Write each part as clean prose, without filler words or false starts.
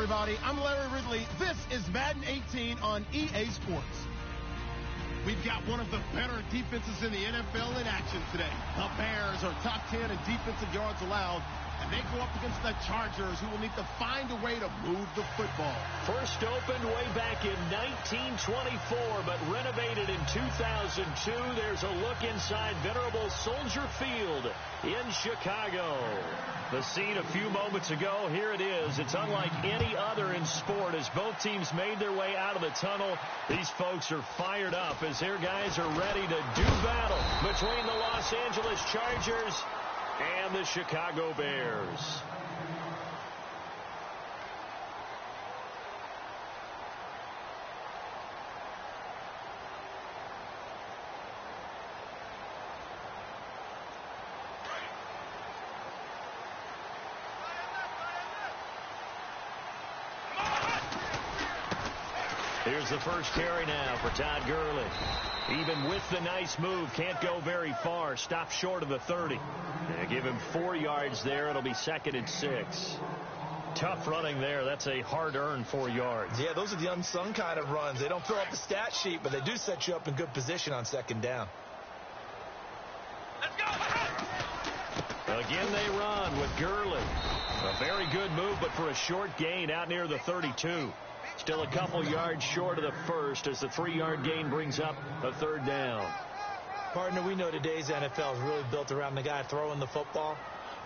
everybody. I'm Larry Ridley. This is Madden 18 on EA Sports. We've got one of the better defenses in the NFL in action today. The Bears are top 10 in defensive yards allowed, and they go up against the Chargers, who will need to find a way to move the football. First opened way back in 1924, but renovated in 2002. There's a look inside venerable Soldier Field in Chicago. The scene a few moments ago, here it is. It's unlike any other in sport as both teams made their way out of the tunnel. These folks are fired up as their guys are ready to do battle between the Los Angeles Chargers and the Chicago Bears. Here's the first carry now for Todd Gurley. Even with the nice move, can't go very far. Stop short of the 30. They give him 4 yards there. It'll be 2nd and 6. Tough running there. That's a hard-earned 4 yards. Yeah, those are the unsung kind of runs. They don't fill up the stat sheet, but they do set you up in good position on 2nd down. Let's go! Again, they run with Gurley. A very good move, but for a short gain out near the 32. Still a couple yards short of the first as the 3-yard gain brings up a 3rd down. Partner, we know today's NFL is really built around the guy throwing the football.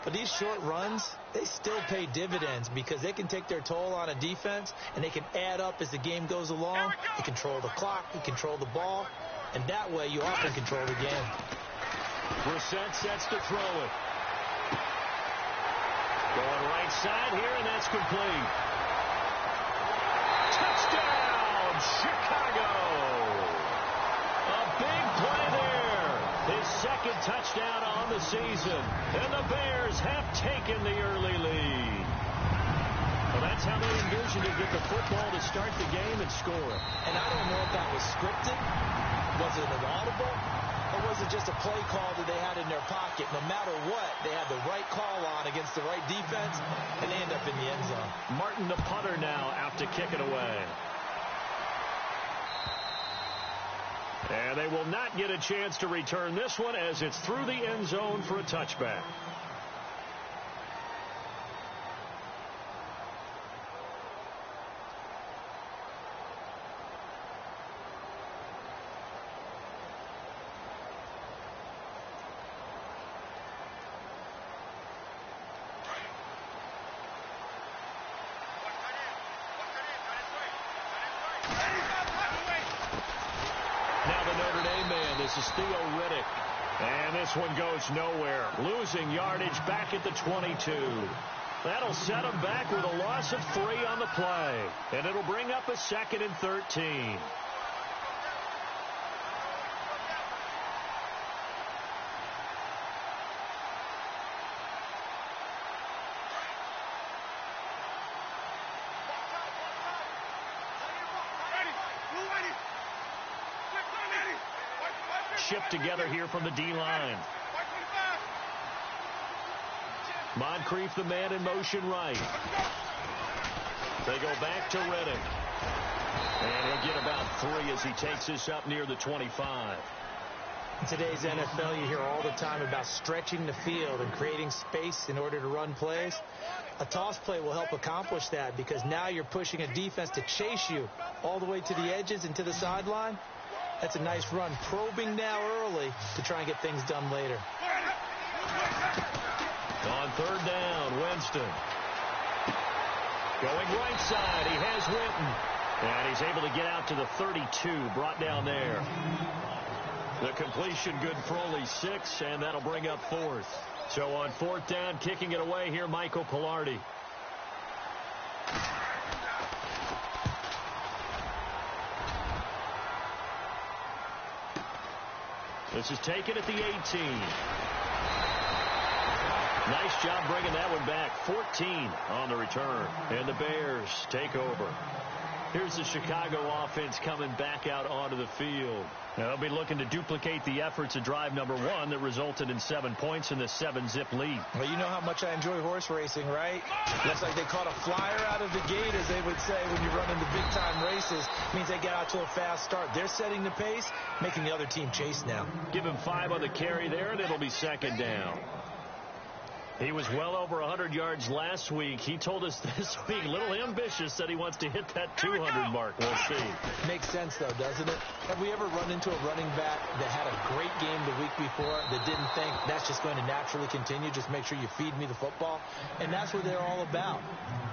But these short runs, they still pay dividends because they can take their toll on a defense and they can add up as the game goes along. They control the clock, they control the ball, and that way you often control the game. Brissett sets to throw it. Going right side here, and that's complete. Touchdown, Chicago! A big play there. His 2nd touchdown on the season. And the Bears have taken the early lead. Well, that's how they envisioned to get the football to start the game and score it. And I don't know if that was scripted. Was it an audible? Or was it just a play call that they had in their pocket? No matter what, they had the right call on against the right defense, and they end up in the end zone. Martin, the punter, now out to kick it away. And they will not get a chance to return this one as it's through the end zone for a touchback. This is Theo Riddick. And this one goes nowhere. Losing yardage back at the 22. That'll set him back with a loss of 3 on the play. And it'll bring up a 2nd and 13. Shift together here from the D-line. Moncrief, the man in motion right. They go back to Riddick. And he'll get about 3 as he takes this up near the 25. In today's NFL, you hear all the time about stretching the field and creating space in order to run plays. A toss play will help accomplish that because now you're pushing a defense to chase you all the way to the edges and to the sideline. That's a nice run, probing now early to try and get things done later. On 3rd down, Winston. Going right side, he has Winton. And he's able to get out to the 32, brought down there. The completion good for only 6, and that'll bring up 4th. So on 4th down, kicking it away here, Michael Pilardi. This is taken at the 18. Nice job bringing that one back. 14 on the return. And the Bears take over. Here's the Chicago offense coming back out onto the field. They'll be looking to duplicate the efforts of drive number 1 that resulted in 7 points in the 7-zip lead. Well, you know how much I enjoy horse racing, right? Looks like they caught a flyer out of the gate, as they would say when you run into big-time races. Means they get out to a fast start. They're setting the pace, making the other team chase now. Give him 5 on the carry there, and it'll be second down. He was well over 100 yards last week. He told us this week, a little ambitious, that he wants to hit that 200 mark. We'll see. Makes sense, though, doesn't it? Have we ever run into a running back that had a great game the week before that didn't think that's just going to naturally continue? Just make sure you feed me the football. And that's what they're all about.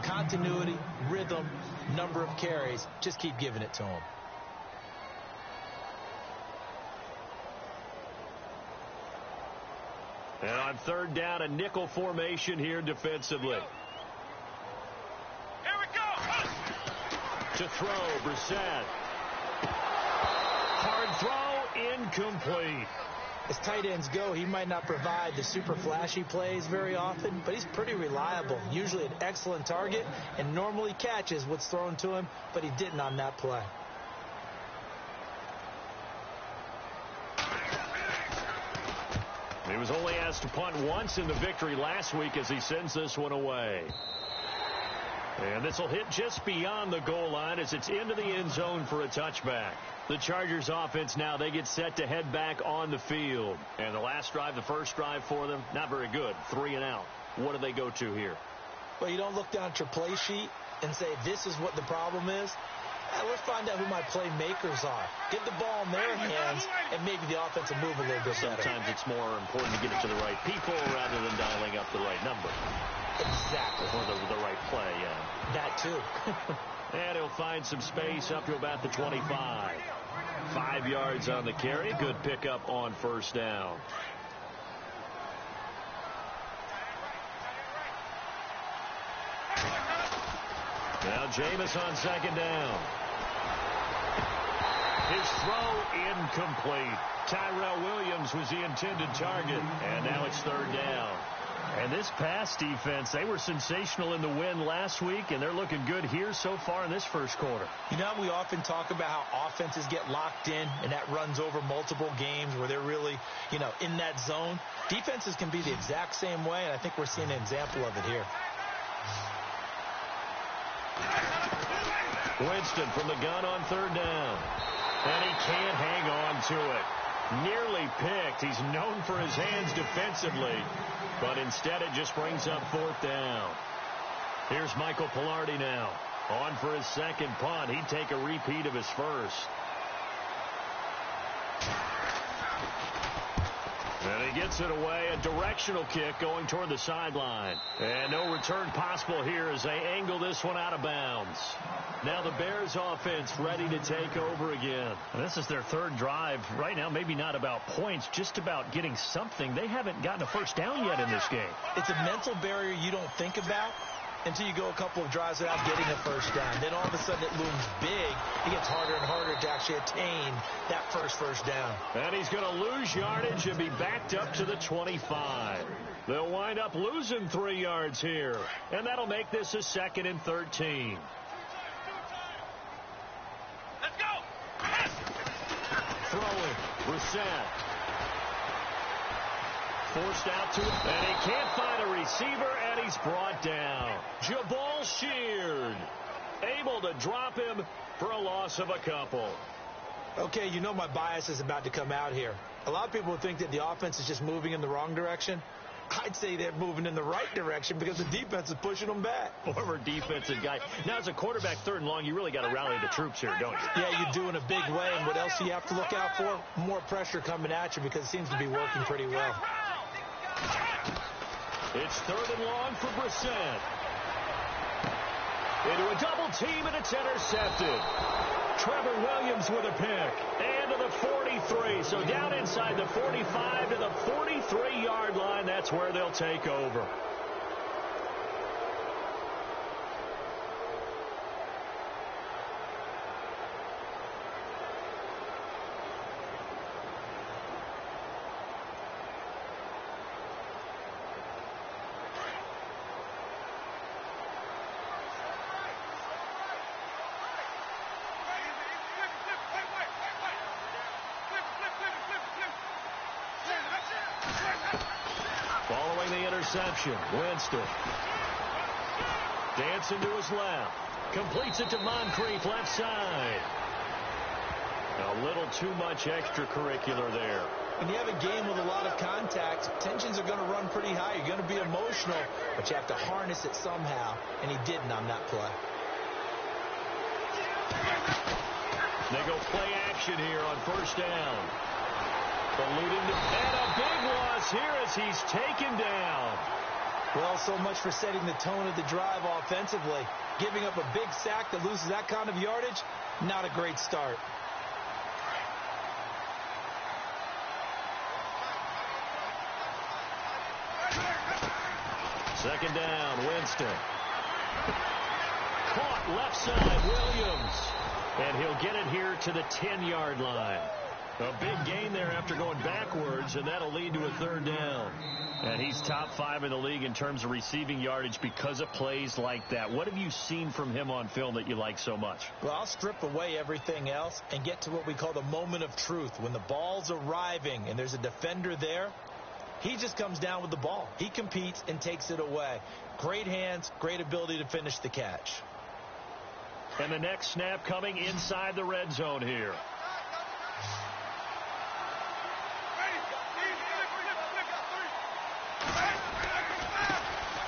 Continuity, rhythm, number of carries. Just keep giving it to them. And on third down, a nickel formation here defensively. Here we go. To throw, Brissett. Hard throw, incomplete. As tight ends go, he might not provide the super flashy plays very often, but he's pretty reliable. Usually an excellent target, and normally catches what's thrown to him, but he didn't on that play. He was only asked to punt once in the victory last week as he sends this one away. And this will hit just beyond the goal line as it's into the end zone for a touchback. The Chargers offense now, they get set to head back on the field. And the last drive, the first drive for them, not very good. 3 and out. What do they go to here? Well, you don't look down at your play sheet and say, this is what the problem is. Let's find out who my playmakers are. Get the ball in their hands, and maybe the offense will move a little bit better. Sometimes it's more important to get it to the right people rather than dialing up the right number. Exactly. Or the right play, yeah. That, too. And he'll find some space up to about the 25. 5 yards on the carry. Good pickup on first down. Now Jameis on second down. His throw incomplete. Tyrell Williams was the intended target. And now it's third down. And this pass defense, they were sensational in the win last week, and they're looking good here so far in this first quarter. You know, we often talk about how offenses get locked in, and that runs over multiple games where they're really, in that zone. Defenses can be the exact same way, and I think we're seeing an example of it here. Winston from the gun on third down. And he can't hang on to it. Nearly picked. He's known for his hands defensively, but instead it just brings up fourth down. Here's Michael Pilardi now. On for his second punt. He'd take a repeat of his first. And he gets it away. A directional kick going toward the sideline. And no return possible here as they angle this one out of bounds. Now the Bears offense ready to take over again. And this is their third drive. Right now, maybe not about points, just about getting something. They haven't gotten a first down yet in this game. It's a mental barrier you don't think about until you go a couple of drives without getting a first down. Then all of a sudden it looms big. It gets harder and harder to actually attain that first down. And he's going to lose yardage and be backed up to the 25. They'll wind up losing 3 yards here. And that'll make this a 2nd and 13. Let's go. Throwing. Brissett. Forced out to it, and he can't find a receiver, and he's brought down. Jabal Sheard able to drop him for a loss of a couple. Okay, you know my bias is about to come out here. A lot of people think that the offense is just moving in the wrong direction. I'd say they're moving in the right direction because the defense is pushing them back. Former defensive guy. Now, as a quarterback, 3rd and long, you really got to rally the troops here, don't you? Yeah, you do in a big way. And what else do you have to look out for? More pressure coming at you because it seems to be working pretty well. It's 3rd and long for Brissett. Into a double team, and it's intercepted. Trevor Williams with a pick. And to the 43. So down inside the 45 to the 43-yard line. That's where they'll take over. reception. Winston. Dancing to his left. Completes it to Moncrief, left side. A little too much extracurricular there. When you have a game with a lot of contact, tensions are going to run pretty high. You're going to be emotional, but you have to harness it somehow, and he didn't on that play. They go play action here on first down. Alluding to, and a big loss here as he's taken down. Well, so much for setting the tone of the drive offensively. Giving up a big sack that loses that kind of yardage, not a great start. Second down, Winston. Caught left side, Williams. And he'll get it here to the 10-yard line. A big gain there after going backwards, and that'll lead to a third down. And he's top 5 in the league in terms of receiving yardage because of plays like that. What have you seen from him on film that you like so much? Well, I'll strip away everything else and get to what we call the moment of truth. When the ball's arriving and there's a defender there, he just comes down with the ball. He competes and takes it away. Great hands, great ability to finish the catch. And the next snap coming inside the red zone here.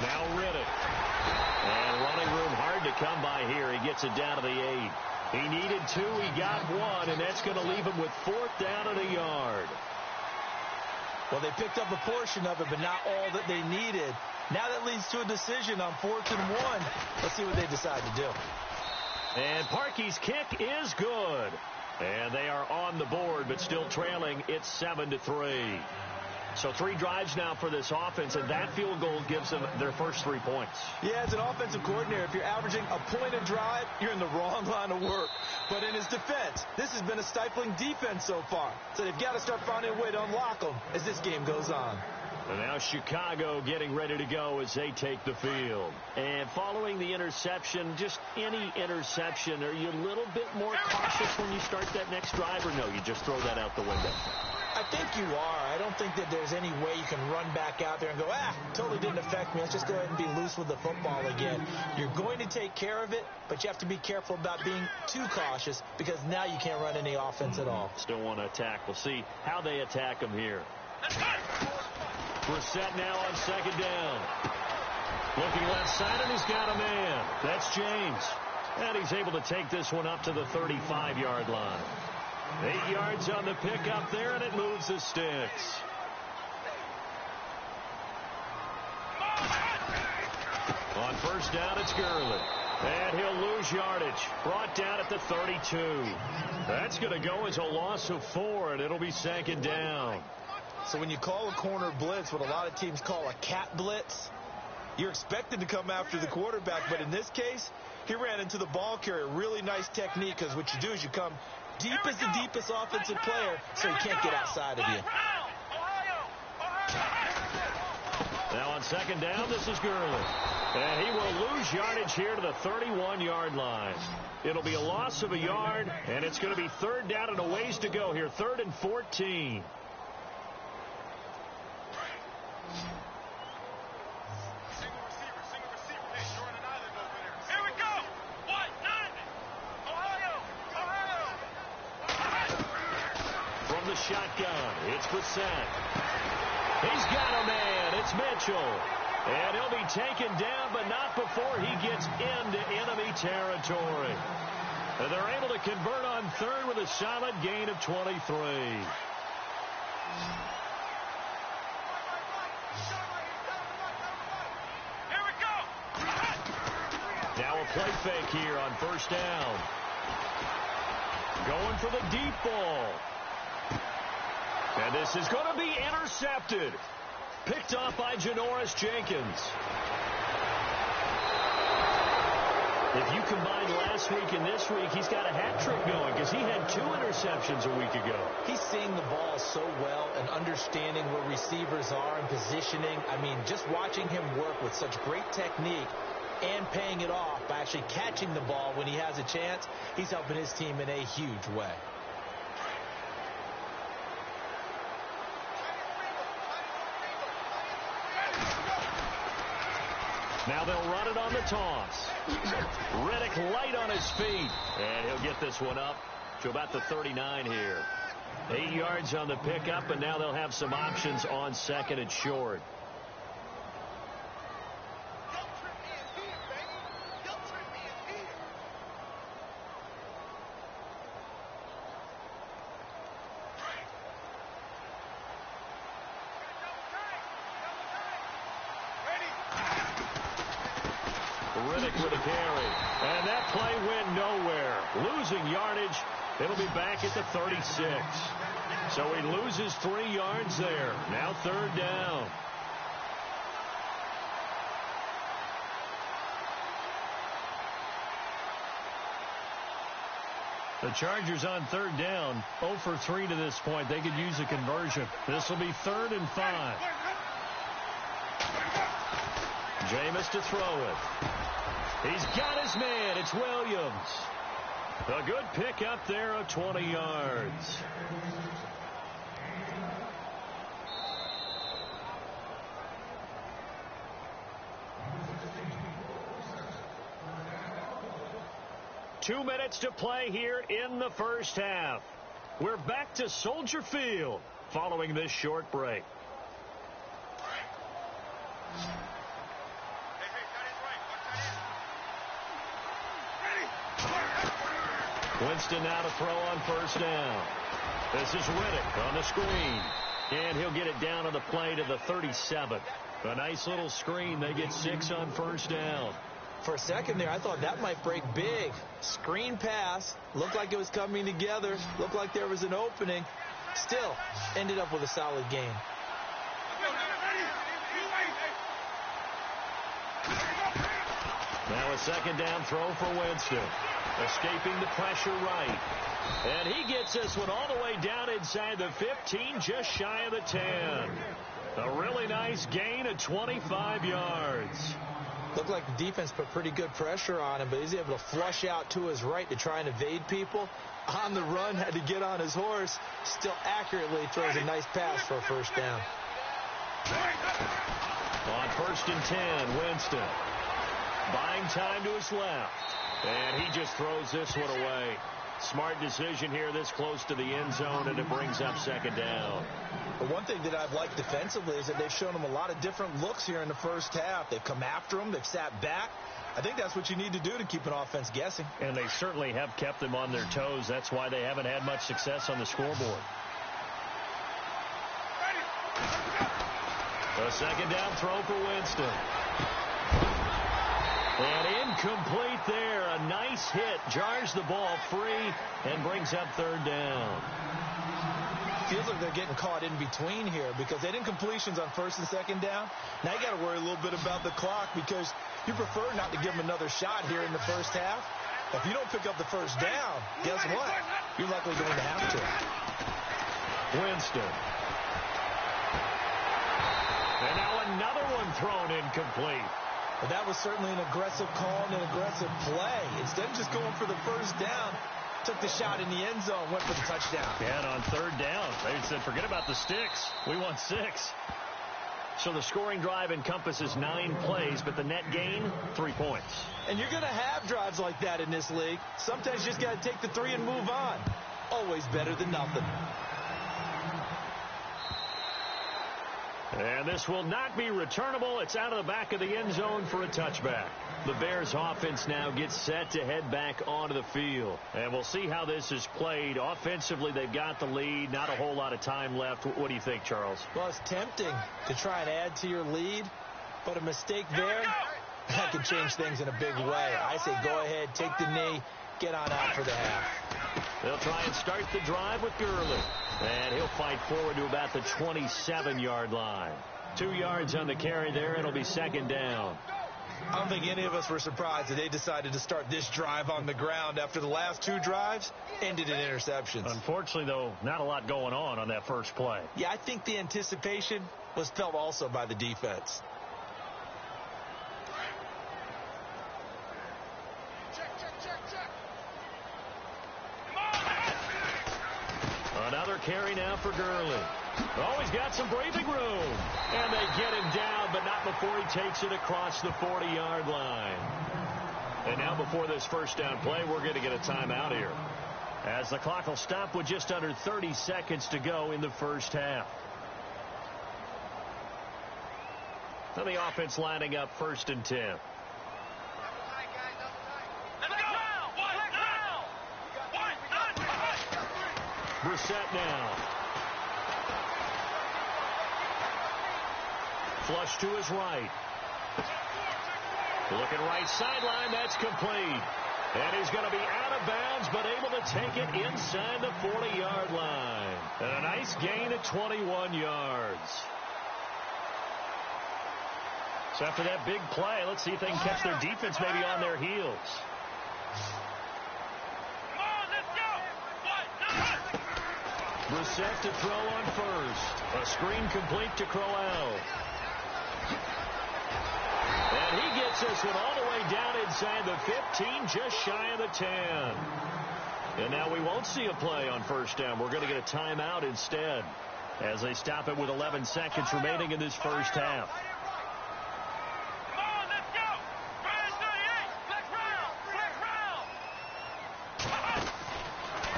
Now Riddick. And running room hard to come by here. He gets it down to the 8. He needed 2. He got 1, and that's going to leave him with 4th down and a yard. Well, they picked up a portion of it, but not all that they needed. Now that leads to a decision on 4th and 1. Let's see what they decide to do. And Parkey's kick is good. And they are on the board, but still trailing. It's 7-3. So 3 drives now for this offense, and that field goal gives them their first 3 points. Yeah, as an offensive coordinator, if you're averaging a point a drive, you're in the wrong line of work. But in his defense, this has been a stifling defense so far. So they've got to start finding a way to unlock them as this game goes on. And now Chicago getting ready to go as they take the field. And following the interception, just any interception, are you a little bit more cautious when you start that next drive, or no, you just throw that out the window? I think you are. I don't think that there's any way you can run back out there and go, totally didn't affect me. Let's just go ahead and be loose with the football again. You're going to take care of it, but you have to be careful about being too cautious because now you can't run any offense at all. Still want to attack. We'll see how they attack him here. Brissett now on second down. Looking left side, and he's got a man. That's James. And he's able to take this one up to the 35-yard line. 8 yards on the pickup there, and it moves the sticks. On first down, it's Gurley. And he'll lose yardage. Brought down at the 32. That's going to go as a loss of 4, and it'll be second down. So when you call a corner blitz, what a lot of teams call a cat blitz, you're expected to come after the quarterback. But in this case, he ran into the ball carrier. Really nice technique, because what you do is you come deep as the deepest offensive player, so he can't get outside of you. Now on second down, this is Gurley. And he will lose yardage here to the 31-yard line. It'll be a loss of a yard, and it's going to be third down and a ways to go here. 3rd and 14. Shotgun. It's Brissett. He's got a man. It's Mitchell. And he'll be taken down, but not before he gets into enemy territory. And they're able to convert on 3rd with a solid gain of 23. Now a play fake here on first down. Going for the deep ball. And this is going to be intercepted. Picked off by Janoris Jenkins. If you combine last week and this week, he's got a hat trick going because he had 2 interceptions a week ago. He's seeing the ball so well and understanding where receivers are and positioning. I mean, just watching him work with such great technique and paying it off by actually catching the ball when he has a chance, he's helping his team in a huge way. Now they'll run it on the toss. Riddick light on his feet. And he'll get this one up to about the 39 here. 8 yards on the pickup, and now they'll have some options on second and short. Riddick with a carry. And that play went nowhere. Losing yardage. It'll be back at the 36. So he loses 3 yards there. Now third down. The Chargers on third down, 0 for 3 to this point. They could use a conversion. This will be 3rd and 5. Jameis to throw it. He's got his man. It's Williams. A good pickup there of 20 yards. Two minutes to play here in the first half. We're back to Soldier Field following this short break. Winston now to throw on first down. This is Riddick on the screen. And he'll get it down on the play to the 37. A nice little screen. They get 6 on first down. For a second there, I thought that might break big. Screen pass. Looked like it was coming together. Looked like there was an opening. Still, ended up with a solid gain. Now a second down throw for Winston. Escaping the pressure right. And he gets this one all the way down inside the 15, just shy of the 10. A really nice gain of 25 yards. Looked like the defense put pretty good pressure on him, but he's able to flush out to his right to try and evade people. On the run, had to get on his horse. Still accurately throws a nice pass for a first down. On 1st and 10, Winston. Buying time to his left. And he just throws this one away. Smart decision here this close to the end zone, and it brings up second down. But one thing that I've liked defensively is that they've shown him a lot of different looks here in the first half. They've come after him. They've sat back. I think that's what you need to do to keep an offense guessing. And they certainly have kept them on their toes. That's why they haven't had much success on the scoreboard. A second down throw for Winston. And incomplete there. A nice hit. Jars the ball free and brings up third down. Feels like they're getting caught in between here because they didn't completions on 1st and 2nd down. Now you got to worry a little bit about the clock because you prefer not to give them another shot here in the first half. If you don't pick up the first down, guess what? You're likely going to have to. Winston. And now another one thrown incomplete. But that was certainly an aggressive call and an aggressive play. Instead of just going for the first down, took the shot in the end zone, went for the touchdown. Yeah, and on third down, they said, forget about the sticks. We want 6. So the scoring drive encompasses 9 plays, but the net gain, 3 points. And you're going to have drives like that in this league. Sometimes you just got to take the 3 and move on. Always better than nothing. And this will not be returnable. It's out of the back of the end zone for a touchback. The Bears offense now gets set to head back onto the field. And we'll see how this is played. Offensively, they've got the lead. Not a whole lot of time left. What do you think, Charles? Well, it's tempting to try and add to your lead, but a mistake there, that could change things in a big way. I say go ahead, take the knee, get on out for the half. They'll try and start the drive with Gurley. And he'll fight forward to about the 27-yard line. 2 yards on the carry there. It'll be second down. I don't think any of us were surprised that they decided to start this drive on the ground after the last 2 drives ended in interceptions. Unfortunately, though, not a lot going on that first play. Yeah, I think the anticipation was felt also by the defense. Another carry now for Gurley. Oh, he's got some breathing room. And they get him down, but not before he takes it across the 40-yard line. And now before this first down play, we're going to get a timeout here, as the clock will stop with just under 30 seconds to go in the first half. Now the offense lining up 1st and 10. Brissett now. Flush to his right. Looking right sideline, that's complete. And he's going to be out of bounds, but able to take it inside the 40-yard line. And a nice gain at 21 yards. So after that big play, let's see if they can catch their defense maybe on their heels. Brissett to throw on first. A screen complete to Crowell. And he gets this one all the way down inside the 15, just shy of the 10. And now we won't see a play on first down. We're going to get a timeout instead, as they stop it with 11 seconds remaining in this first half.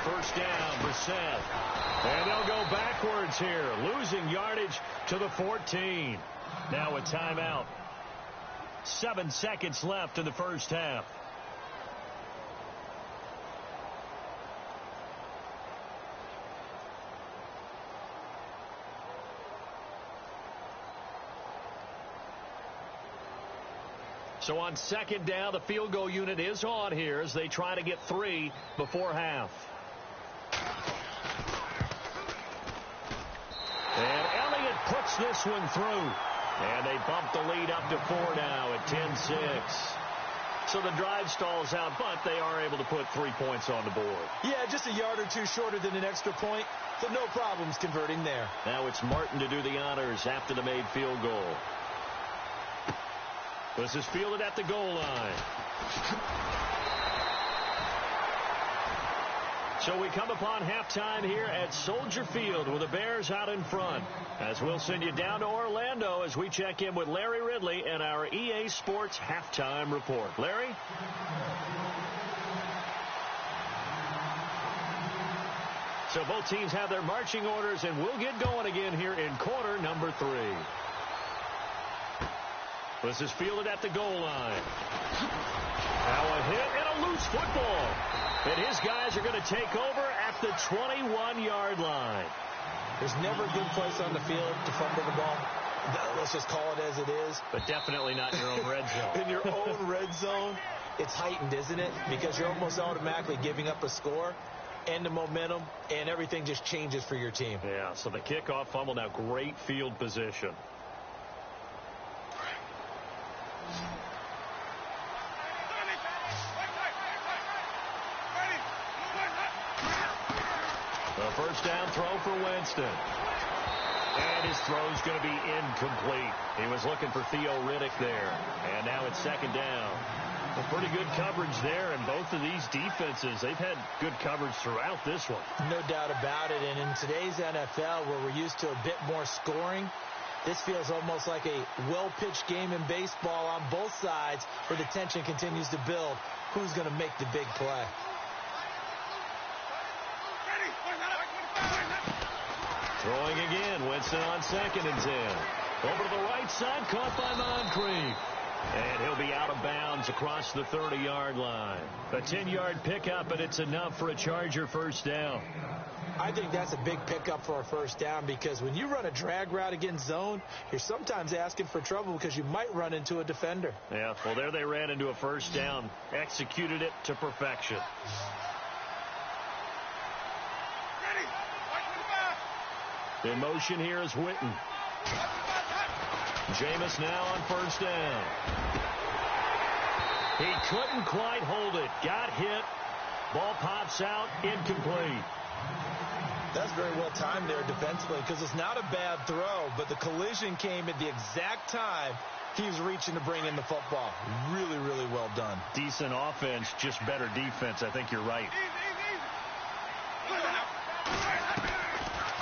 First down, Brissett. And they'll go backwards here, losing yardage to the 14. Now a timeout. 7 seconds left in the first half. So on second down, the field goal unit is on here as they try to get 3 before half. And Elliott puts this one through. And they bump the lead up to 4 now at 10-6. So the drive stalls out, but they are able to put 3 points on the board. Yeah, just a yard or two shorter than an extra point, so no problems converting there. Now it's Martin to do the honors after the made field goal. This is fielded at the goal line. So we come upon halftime here at Soldier Field with the Bears out in front. As we'll send you down to Orlando as we check in with Larry Ridley and our EA Sports halftime report. Larry? So both teams have their marching orders, and we'll get going again here in quarter number 3. This is fielded at the goal line. Now a hit and a loose football. And his guys are going to take over at the 21-yard line. There's never a good place on the field to fumble the ball. Let's just call it as it is. But definitely not in your own red zone. In your own red zone, it's heightened, isn't it? Because you're almost automatically giving up a score and the momentum, and everything just changes for your team. Yeah, so the kickoff fumble, now great field position. The first down throw for Winston. And his throw's going to be incomplete. He was looking for Theo Riddick there. And now it's second down. A pretty good coverage there, and both of these defenses, they've had good coverage throughout this one. No doubt about it. And in today's NFL, where we're used to a bit more scoring, this feels almost like a well-pitched game in baseball on both sides, where the tension continues to build. Who's going to make the big play? Throwing again, Winston on 2nd and 10. Over to the right side, caught by Moncrief. And he'll be out of bounds across the 30-yard line. A 10-yard pickup, and it's enough for a Charger first down. I think that's a big pickup for a first down, because when you run a drag route against zone, you're sometimes asking for trouble because you might run into a defender. Yeah, well, there they ran into a first down, executed it to perfection. In motion here is Witten. Jameis now on first down. He couldn't quite hold it. Got hit. Ball pops out. Incomplete. That's very well timed there defensively, because it's not a bad throw, but the collision came at the exact time he was reaching to bring in the football. Really, really well done. Decent offense, just better defense. I think you're right.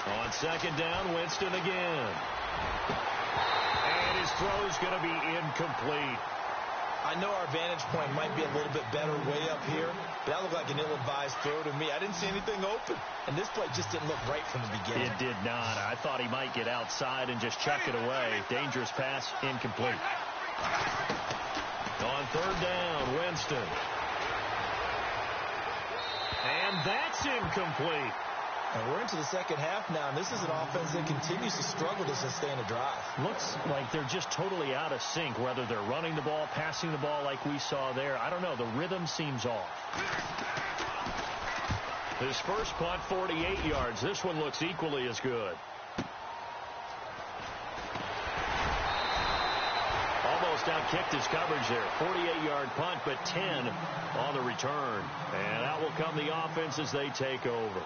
On second down, Winston again. And his throw's going to be incomplete. I know our vantage point might be a little bit better way up here, but that looked like an ill-advised throw to me. I didn't see anything open, and this play just didn't look right from the beginning. It did not. I thought he might get outside and just chuck it away. Dangerous pass, incomplete. On third down, Winston. And that's incomplete. And we're into the second half now, and this is an offense that continues to struggle to sustain a drive. Looks like they're just totally out of sync, whether they're running the ball, passing the ball like we saw there. I don't know. The rhythm seems off. His first punt, 48 yards. This one looks equally as good. Almost outkicked his coverage there. 48-yard punt, but 10 on the return. And out will come the offense as they take over.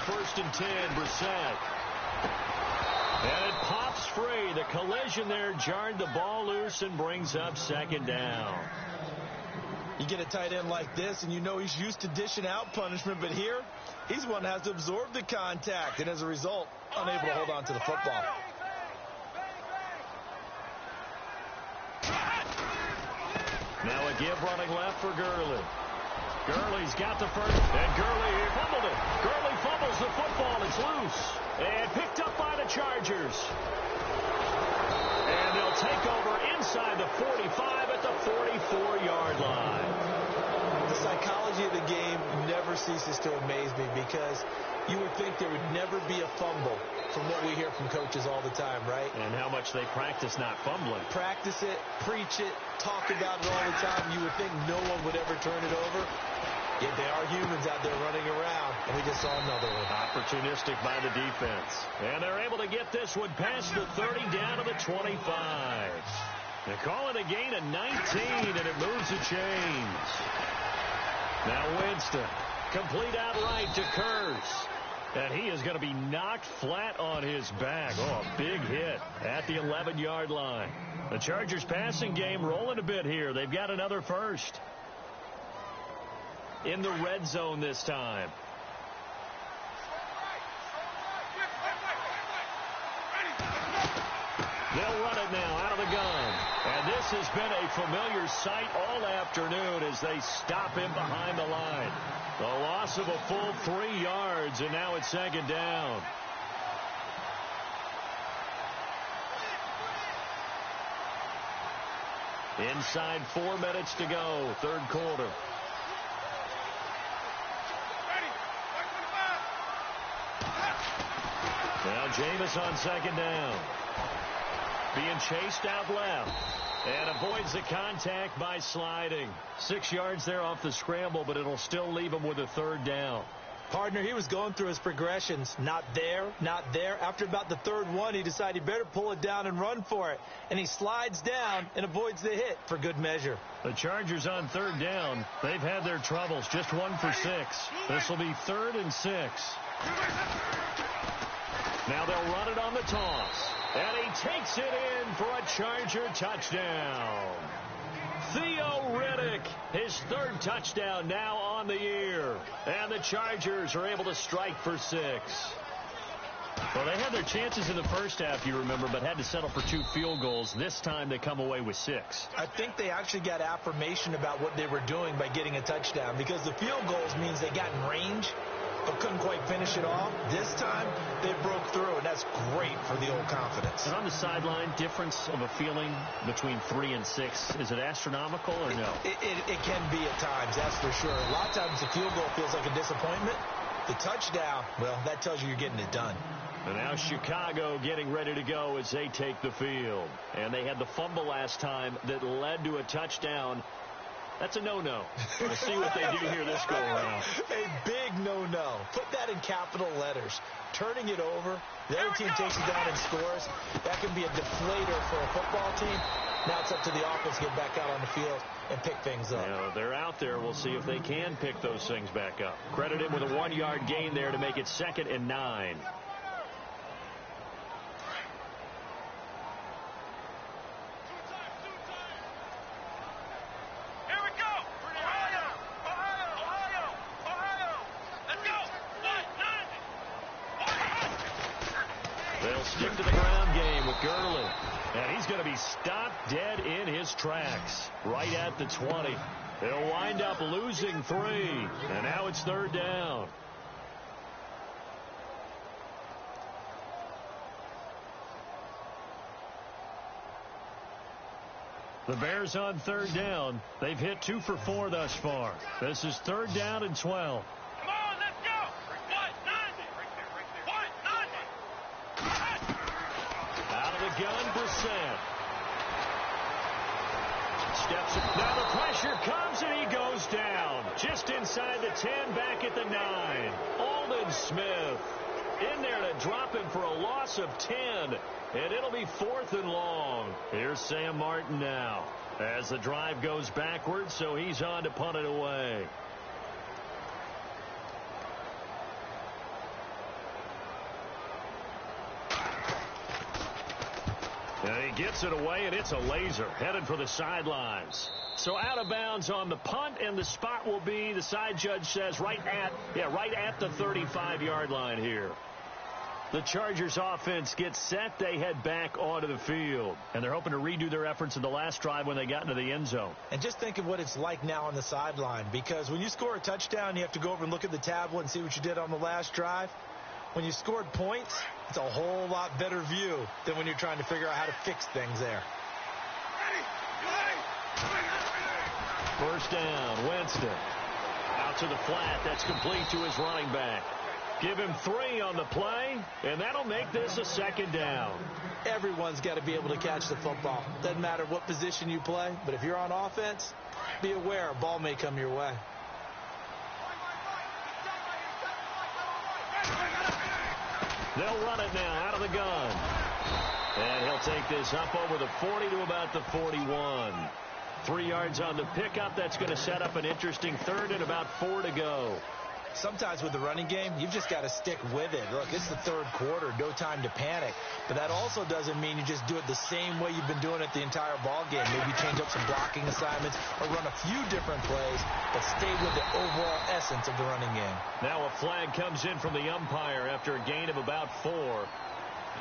First and 10, Brissett. And it pops free. The collision there jarred the ball loose and brings up second down. You get a tight end like this, and you know he's used to dishing out punishment, but here, he's the one that has to absorb the contact, and as a result, unable to hold on to the football. Now a give running left for Gurley. Gurley's got the first, and Gurley fumbled it. Gurley fumbles the football. It's loose. And picked up by the Chargers. And they'll take over inside the 45 at the 44-yard line. The psychology of the game never ceases to amaze me because you would think there would never be a fumble from what we hear from coaches all the time, right? And how much they practice not fumbling. Practice it, preach it, talk about it all the time. You would think no one would ever turn it over. Yet they are humans out there running around, and we just saw another one. Opportunistic by the defense. And they're able to get this one past the 30 down to the 25. They call it a gain of 19, and it moves the chains. Now Winston, complete outright to Kurtz. And he is going to be knocked flat on his back. Oh, a big hit at the 11-yard line. The Chargers passing game rolling a bit here. They've got another first. In the red zone this time. They'll run it now out of the gun. And this has been a familiar sight all afternoon as they stop him behind the line. The loss of a full 3 yards, and now it's second down. Inside 4 minutes to go, third quarter. Now Jameis on second down. Being chased out left. And avoids the contact by sliding. 6 yards there off the scramble, but it'll still leave him with a third down. Partner, he was going through his progressions. Not there, not there. After about the third one, he decided he better pull it down and run for it. And he slides down and avoids the hit for good measure. The Chargers on third down. They've had their troubles. Just 1 for 6. This will be 3rd and 6. Now they'll run it on the toss. And he takes it in for a Charger touchdown. Theo Riddick, his 3rd touchdown now on the year. And the Chargers are able to strike for 6. Well, they had their chances in the first half, you remember, but had to settle for 2 field goals. This time they come away with 6. I think they actually got affirmation about what they were doing by getting a touchdown because the field goals means they got in range but couldn't quite finish it off. This time, they broke through, and that's great for the old confidence. And on the sideline, difference of a feeling between 3 and 6, is it astronomical or no? It can be at times, that's for sure. A lot of times the field goal feels like a disappointment. The touchdown, well, that tells you you're getting it done. And now Chicago getting ready to go as they take the field. And they had the fumble last time that led to a touchdown. That's a no-no. We'll see what they do here this go-around. A big no-no. Put that in capital letters. Turning it over, the other team takes it down and scores. That can be a deflator for a football team. Now it's up to the offense to get back out on the field and pick things up. Yeah, they're out there. We'll see if they can pick those things back up. Credit him with a 1-yard gain there to make it 2nd and 9. They'll stick to the ground game with Gurley. And he's going to be stopped dead in his tracks right at the 20. They'll wind up losing 3. And now it's 3rd down. The Bears on 3rd down. They've hit 2 for 4 thus far. This is 3rd down and 12. Come on, let's go. 1-0. Out of the gun, Brissett. Steps up. Now the pressure comes and he goes down. Just inside the 10, back at the 9. Aldon Smith in there to drop him for a loss of 10. And it'll be 4th and long. Here's Sam Martin now as the drive goes backwards, so he's on to punt it away. And he gets it away, and it's a laser headed for the sidelines. So out of bounds on the punt, and the spot will be, the side judge says, right at the 35-yard line here. The Chargers offense gets set. They head back onto the field. And they're hoping to redo their efforts in the last drive when they got into the end zone. And just think of what it's like now on the sideline. Because when you score a touchdown, you have to go over and look at the tablet and see what you did on the last drive. When you scored points, it's a whole lot better view than when you're trying to figure out how to fix things there. First down, Winston. Out to the flat. That's complete to his running back. Give him 3 on the play, and that'll make this a 2nd down. Everyone's got to be able to catch the football. Doesn't matter what position you play, but if you're on offense, be aware a ball may come your way. They'll run it now out of the gun. And he'll take this up over the 40 to about the 41. 3 yards on the pickup. That's going to set up an interesting 3rd and about 4 to go. Sometimes with the running game, you've just got to stick with it. Look, it's the 3rd quarter, no time to panic. But that also doesn't mean you just do it the same way you've been doing it the entire ball game. Maybe change up some blocking assignments or run a few different plays, but stay with the overall essence of the running game. Now a flag comes in from the umpire after a gain of about 4.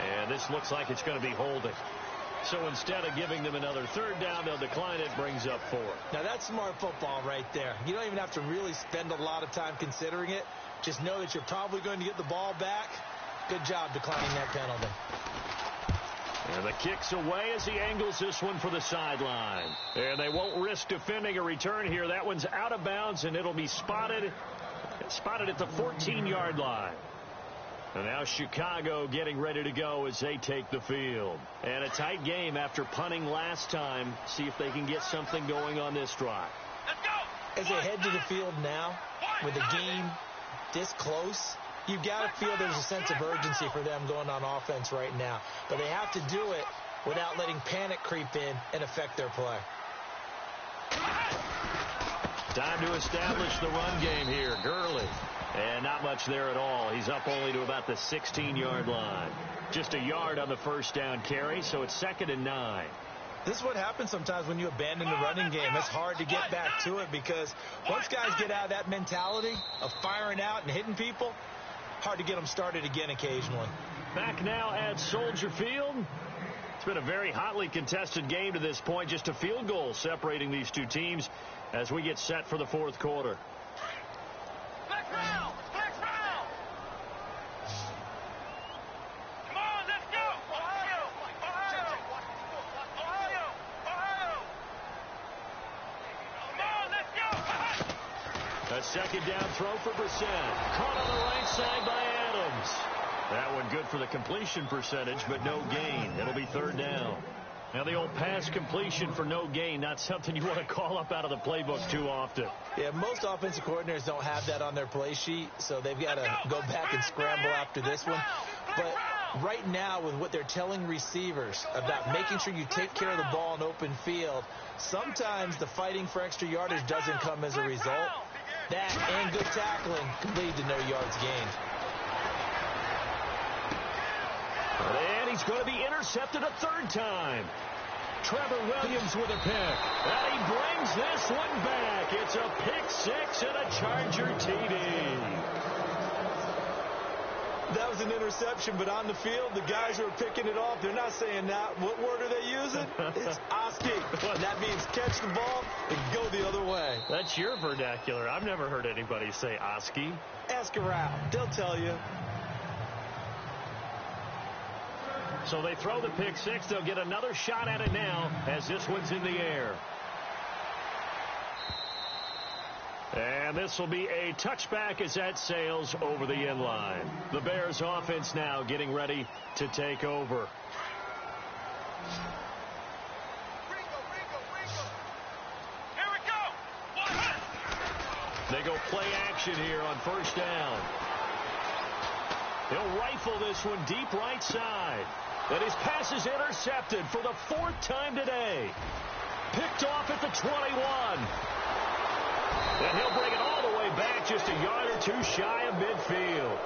And this looks like it's going to be holding. So instead of giving them another 3rd down, they'll decline it, brings up 4. Now that's smart football right there. You don't even have to really spend a lot of time considering it. Just know that you're probably going to get the ball back. Good job declining that penalty. And the kick's away as he angles this one for the sideline. And they won't risk defending a return here. That one's out of bounds, and it'll be spotted at the 14-yard line. And now Chicago getting ready to go as they take the field. And a tight game after punting last time. See if they can get something going on this drive. Let's go. As they head to the field now, with the game this close, you've got to feel there's a sense of urgency for them going on offense right now. But they have to do it without letting panic creep in and affect their play. Time to establish the run game here. Gurley. And not much there at all. He's up only to about the 16-yard line. Just a yard on the first down carry, so it's 2nd and 9. This is what happens sometimes when you abandon the running game. It's hard to get back to it because once guys get out of that mentality of firing out and hitting people, hard to get them started again occasionally. Back now at Soldier Field. It's been a very hotly contested game to this point. Just a field goal separating these two teams as we get set for the 4th quarter. A 2nd down throw for Brissett. Caught on the right side by Adams. That one good for the completion percentage, but no gain. It'll be 3rd down. Now the old pass completion for no gain, not something you want to call up out of the playbook too often. Yeah, most offensive coordinators don't have that on their play sheet, so they've got to go back and scramble after this one. But right now, with what they're telling receivers about making sure you take care of the ball in open field, sometimes the fighting for extra yardage doesn't come as a result. That and good tackling could lead to no yards gained. And he's going to be intercepted a 3rd time. Trevor Williams with a pick. And he brings this one back. It's a pick 6 and a Charger TD. That was an interception, but on the field, the guys who are picking it off, they're not saying that. What word are they using? It's Oski. And that means catch the ball and go the other way. That's your vernacular. I've never heard anybody say Oski. Ask around. They'll tell you. So they throw the pick six. They'll get another shot at it now as this one's in the air. And this will be a touchback as that sails over the end line. The Bears offense now getting ready to take over. Here we go. They go play action here on first down. He'll rifle this one deep right side. And his pass is intercepted for the fourth time today. Picked off at the 21. And he'll bring it all the way back just a yard or two shy of midfield.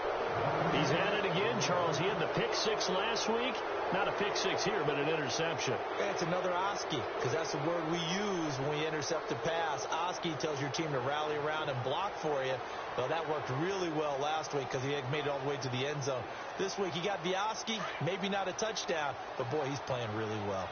He's at it again, Charles. He had the pick six last week. Not a pick six here, but an interception. Yeah, it's another Oski, because that's the word we use when we intercept a pass. Oski tells your team to rally around and block for you. Well, that worked really well last week because he had made it all the way to the end zone. This week he got the Oski, maybe not a touchdown, but boy, he's playing really well.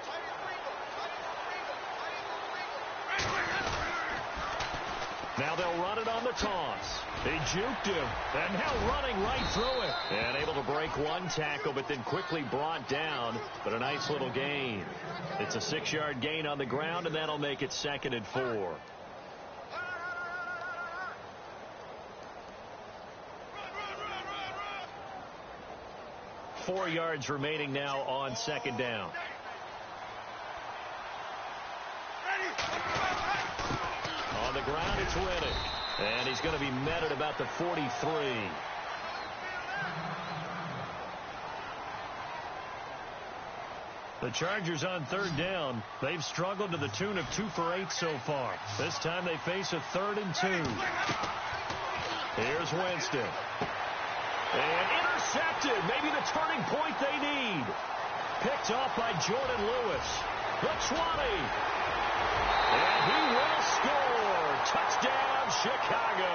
Now they'll run it on the toss. They juked him, and now running right through it. And able to break one tackle, but then quickly brought down. But a nice little gain. It's a 6-yard gain on the ground, and that'll make it 2nd and 4. Four yards remaining now on 2nd down. On the ground, it's Reddick. And he's going to be met at about the 43. The Chargers on 3rd down. They've struggled to the tune of 2 for 8 so far. This time they face a 3rd and 2. Here's Winston. And intercepted. Maybe the turning point they need. Picked off by Jordan Lewis. The 20. And he will score. Touchdown, Chicago.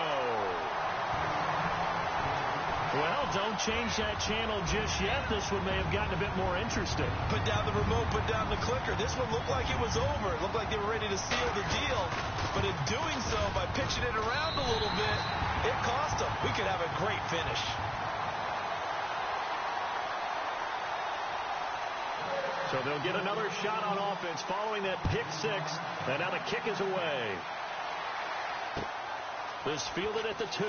Well, don't change that channel just yet. This one may have gotten a bit more interesting. Put down the remote, put down the clicker. This one looked like it was over. It looked like they were ready to seal the deal. But in doing so, by pitching it around a little bit, it cost them. We could have a great finish. So they'll get another shot on offense following that pick six. And now the kick is away. This fielded at the 2.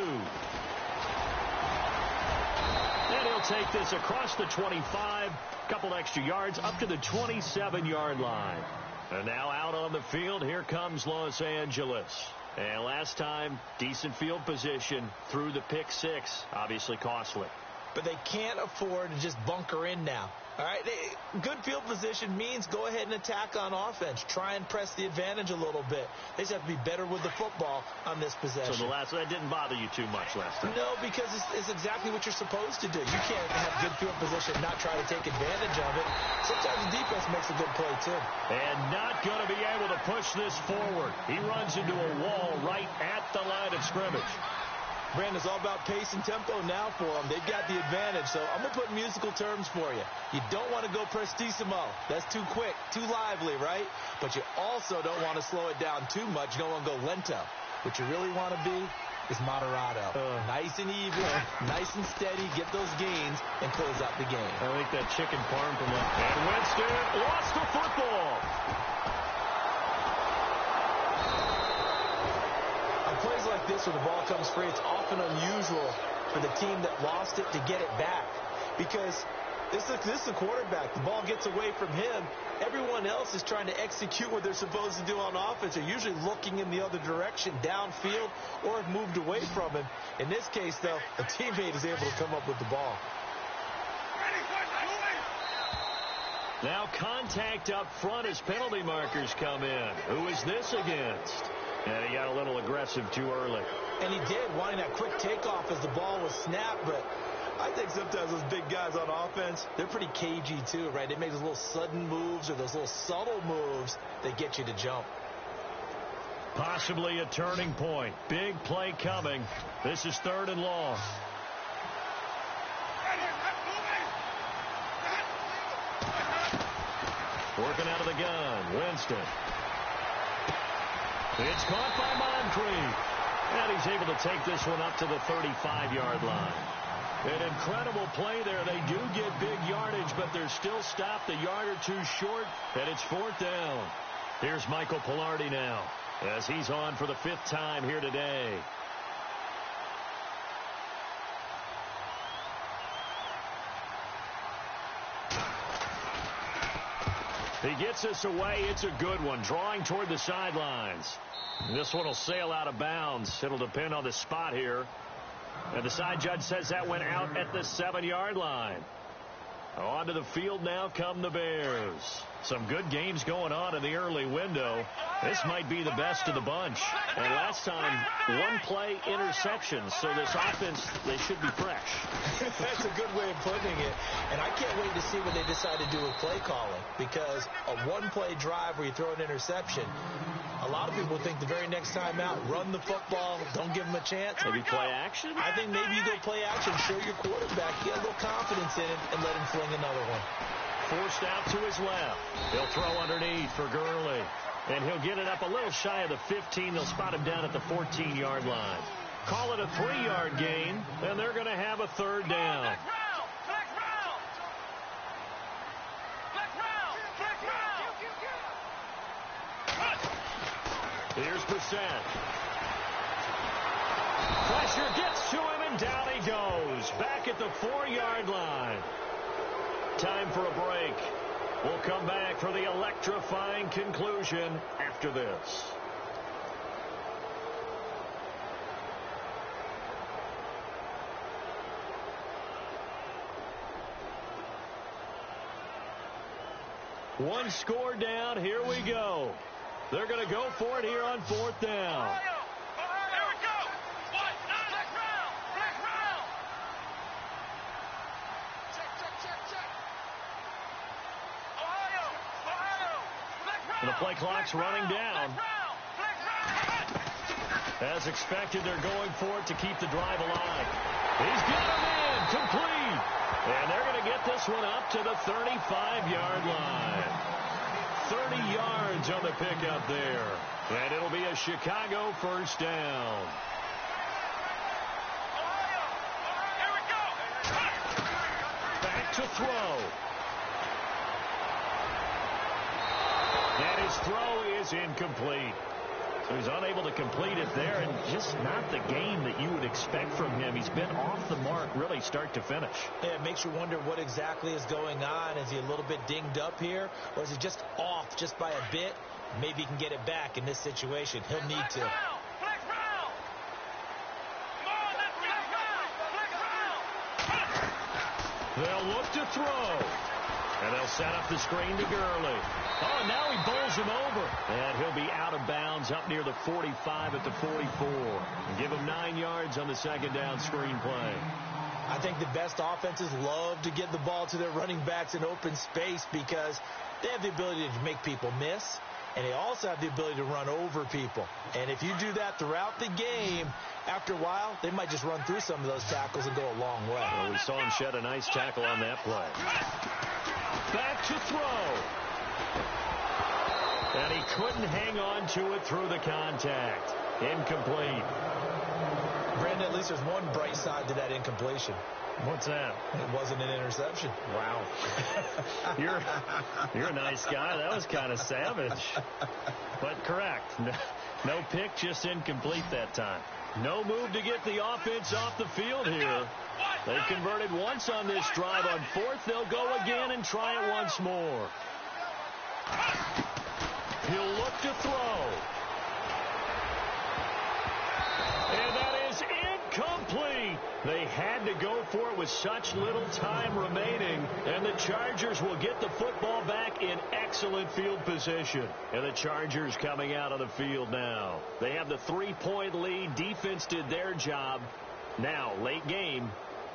And he'll take this across the 25. Couple extra yards up to the 27-yard line. And now out on the field, here comes Los Angeles. And last time, decent field position through the pick six. Obviously costly. But they can't afford to just bunker in now. All right, good field position means go ahead and attack on offense. Try and press the advantage a little bit. They just have to be better with the football on this possession. So that didn't bother you too much last time? No, because it's exactly what you're supposed to do. You can't have good field position and not try to take advantage of it. Sometimes the defense makes a good play, too. And not going to be able to push this forward. He runs into a wall right at the line of scrimmage. Brandon, it's all about pace and tempo now for them. They've got the advantage, so I'm going to put musical terms for you. You don't want to go prestissimo. That's too quick, too lively, right? But you also don't want to slow it down too much. You don't want to go lento. What you really want to be is moderato. Nice and even, nice and steady, get those gains, and close out the game. I think that chicken parm from that. And Winston lost the football. Plays like this where the ball comes free, it's often unusual for the team that lost it to get it back because this is the quarterback. The ball gets away from him. Everyone else is trying to execute what they're supposed to do on offense. They're usually looking in the other direction, downfield, or have moved away from him. In this case, though, a teammate is able to come up with the ball. Now contact up front as penalty markers come in. Who is this against? And he got a little aggressive too early. And he did, wanting that quick takeoff as the ball was snapped. But I think sometimes those big guys on offense, they're pretty cagey too, right? They make those little sudden moves or those little subtle moves that get you to jump. Possibly a turning point. Big play coming. This is 3rd and long. Working out of the gun. Winston. It's caught by Moncrief. And he's able to take this one up to the 35-yard line. An incredible play there. They do get big yardage, but they're still stopped a yard or two short, and it's 4th down. Here's Michael Pilardi now as he's on for the 5th time here today. He gets us away. It's a good one. Drawing toward the sidelines. This one will sail out of bounds. It'll depend on the spot here. And the side judge says that went out at the 7-yard line. Onto the field now come the Bears. Some good games going on in the early window. This might be the best of the bunch. And last time, one play interceptions. So this offense, they should be fresh. That's a good way of putting it. And I can't wait to see what they decide to do with play calling. Because a one-play drive where you throw an interception, a lot of people think the very next time out, run the football, don't give them a chance. Maybe play action? I think maybe you go play action, show your quarterback, get a little confidence in it, and let him fling another one. Forced out to his left. He'll throw underneath for Gurley. And he'll get it up a little shy of the 15. They'll spot him down at the 14-yard line. Call it a 3-yard gain, and they're going to have a 3rd down. Here's Brissett. Pressure gets to him, and down he goes. Back at the 4-yard line. Time for a break. We'll come back for the electrifying conclusion after this. One score down. Here we go. They're going to go for it here on 4th down. And the play clock's running down. As expected, they're going for it to keep the drive alive. He's got him in, complete. And they're going to get this one up to the 35-yard line. 30 yards on the pickup there. And it'll be a Chicago 1st down. Back to throw. And his throw is incomplete. So he's unable to complete it there, and just not the game that you would expect from him. He's been off the mark really start to finish. Yeah, it makes you wonder what exactly is going on. Is he a little bit dinged up here, or is he just off just by a bit? Maybe he can get it back in this situation. He'll need to. They'll look to throw. And they'll set up the screen to Gurley. Oh, and now he bowls him over. And he'll be out of bounds up near the 45 at the 44. And give him 9 yards on the 2nd down screen play. I think the best offenses love to get the ball to their running backs in open space because they have the ability to make people miss. And they also have the ability to run over people. And if you do that throughout the game, after a while, they might just run through some of those tackles and go a long way. Well, we saw him shed a nice tackle on that play. Back to throw. And he couldn't hang on to it through the contact. Incomplete. Brandon, at least there's one bright side to that incompletion. What's that? It wasn't an interception. Wow. You're a nice guy. That was kind of savage. But correct. No pick, just incomplete that time. No move to get the offense off the field here. They've converted once on this drive. On 4th, they'll go again and try it once more. He'll look to throw. And that is incomplete. They had to go for it with such little time remaining. And the Chargers will get the football back in excellent field position. And the Chargers coming out of the field now. They have the 3-point lead. Defense did their job. Now, late game.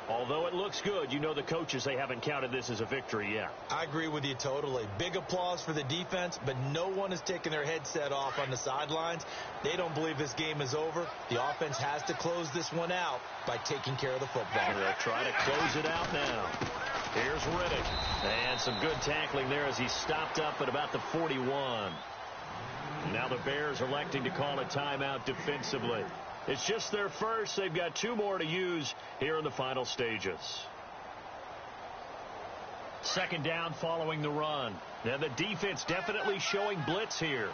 Although it looks good, you know the coaches, they haven't counted this as a victory yet. I agree with you totally. Big applause for the defense, but no one is taking their headset off on the sidelines. They don't believe this game is over. The offense has to close this one out by taking care of the football. They'll try to close it out now. Here's Riddick. And some good tackling there as he stopped up at about the 41. Now the Bears electing to call a timeout defensively. It's just their first. They've got 2 more to use here in the final stages. Second down following the run. Now the defense definitely showing blitz here.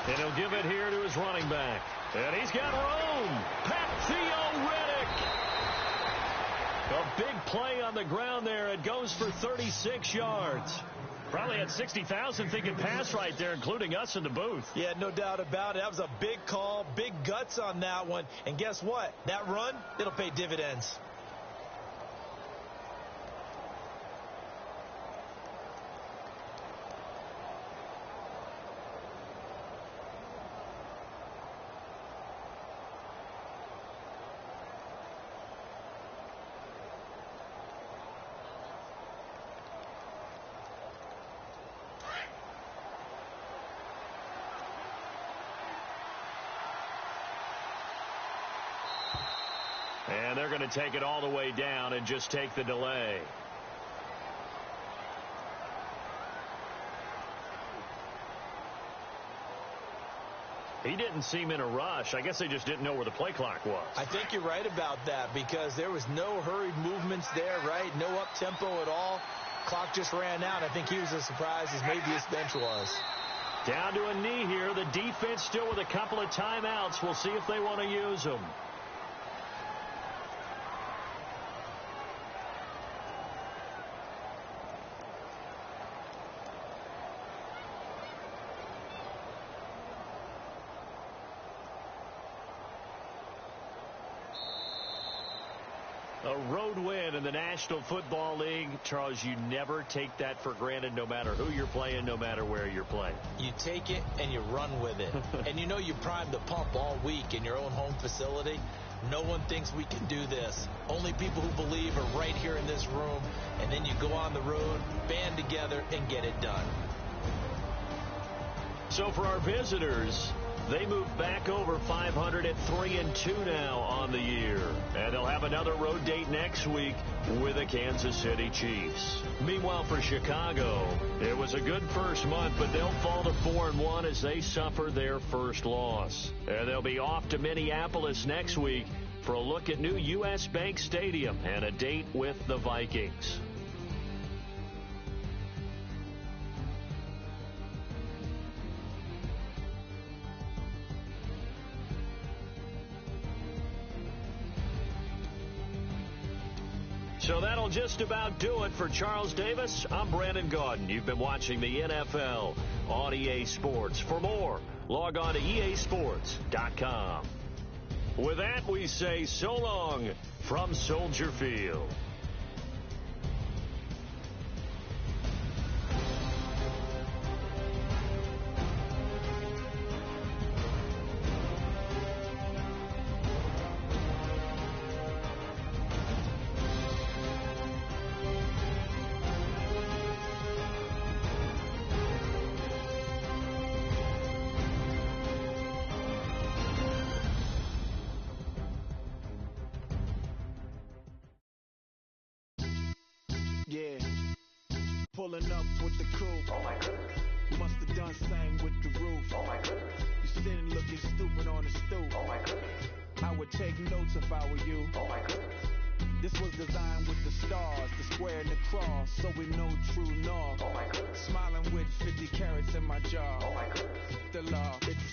And he'll give it here to his running back. And he's got room. Theo Riddick. A big play on the ground there. It goes for 36 yards. Probably had 60,000 thinking pass right there, including us in the booth. Yeah, no doubt about it. That was a big call, big guts on that one. And guess what? That run, it'll pay dividends. And they're going to take it all the way down and just take the delay. He didn't seem in a rush. I guess they just didn't know where the play clock was. I think you're right about that because there was no hurried movements there, right? No up-tempo at all. Clock just ran out. I think he was as surprised as maybe his bench was. Down to a knee here. The defense still with a couple of timeouts. We'll see if they want to use them. A road win in the National Football League. Charles, you never take that for granted no matter who you're playing, no matter where you're playing. You take it and you run with it. And you know you primed the pump all week in your own home facility. No one thinks we can do this. Only people who believe are right here in this room. And then you go on the road, band together, and get it done. So for our visitors, they move back over 500 at 3-2 now on the year. And they'll have another road date next week with the Kansas City Chiefs. Meanwhile, for Chicago, it was a good first month, but they'll fall to 4-1 as they suffer their first loss. And they'll be off to Minneapolis next week for a look at new U.S. Bank Stadium and a date with the Vikings. So that'll just about do it for Charles Davis. I'm Brandon Gaudin. You've been watching the NFL on EA Sports. For more, log on to easports.com. With that, we say so long from Soldier Field. Yeah, pulling up with the crew. Oh my goodness. Must have done same with the roof. Oh my goodness. You sitting looking stupid on the stoop. Oh my goodness. I would take notes if I were you. Oh my goodness. This was designed with the stars, the square and the cross, so we know true north. Oh my goodness. Smiling with 50 carats in my jaw. Oh my goodness. The law, it's